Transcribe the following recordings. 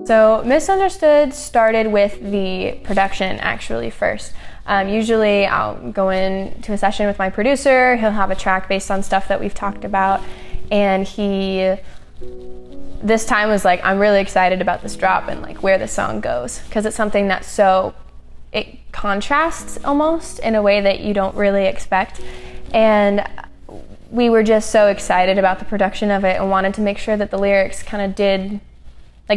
So Misunderstood started with the production actually first. Usually I'll go into a session with my producer, he'll have a track based on stuff that we've talked about, and this time was like, I'm really excited about this drop and like where the song goes, because it's something that's it contrasts almost in a way that you don't really expect. And we were just so excited about the production of it and wanted to make sure that the lyrics kind of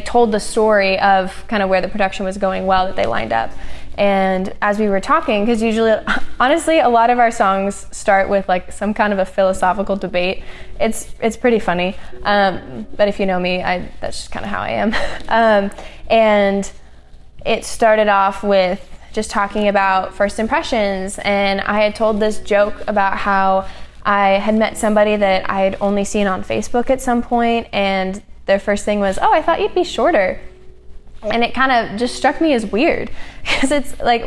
told the story of kind of where the production was going well, that they lined up. And as we were talking, because usually, honestly, a lot of our songs start with like some kind of a philosophical debate. It's pretty funny, but if you know me, that's just kind of how I am. And it started off with just talking about first impressions, and I had told this joke about how I had met somebody that I had only seen on Facebook at some point, and their first thing was, "Oh, I thought you'd be shorter." And it kind of just struck me as weird, because it's like,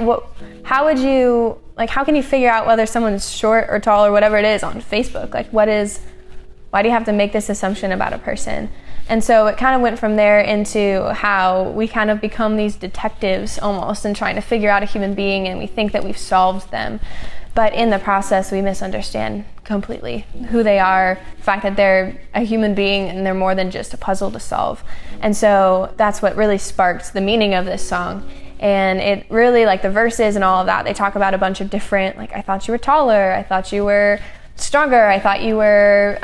how can you figure out whether someone's short or tall or whatever it is on Facebook? Like, why do you have to make this assumption about a person? And so it kind of went from there into how we kind of become these detectives almost, and trying to figure out a human being, and we think that we've solved them. But in the process, we misunderstand completely who they are, the fact that they're a human being and they're more than just a puzzle to solve. And so that's what really sparked the meaning of this song. And it really, like the verses and all of that, they talk about a bunch of different, like, I thought you were taller, I thought you were stronger, I thought you were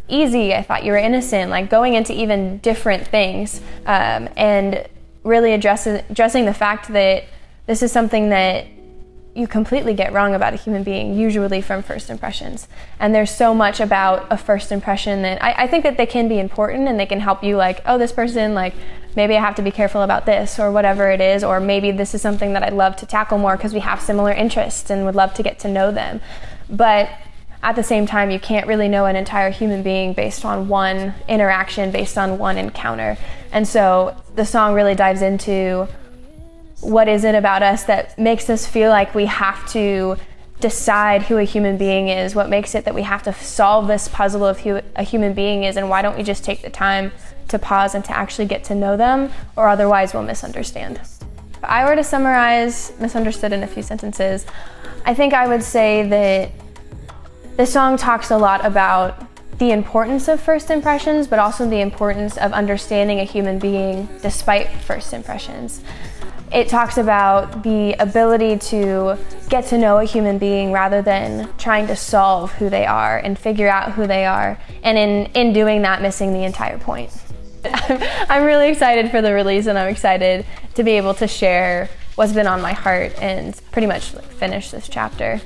easy, I thought you were innocent, like going into even different things, and really addressing the fact that this is something that you completely get wrong about a human being, usually from first impressions. And there's so much about a first impression that I think that they can be important, and they can help you, like, oh, this person, like, maybe I have to be careful about this, or whatever it is, or maybe this is something that I'd love to tackle more because we have similar interests and would love to get to know them. But at the same time, you can't really know an entire human being based on one interaction, based on one encounter. And so the song really dives into what is it about us that makes us feel like we have to decide who a human being is, what makes it that we have to solve this puzzle of who a human being is, and why don't we just take the time to pause and to actually get to know them, or otherwise we'll misunderstand. If I were to summarize Misunderstood in a few sentences, I think I would say that this song talks a lot about the importance of first impressions, but also the importance of understanding a human being despite first impressions. It talks about the ability to get to know a human being rather than trying to solve who they are and figure out who they are, and in doing that, missing the entire point. I'm really excited for the release, and I'm excited to be able to share what's been on my heart and pretty much finish this chapter.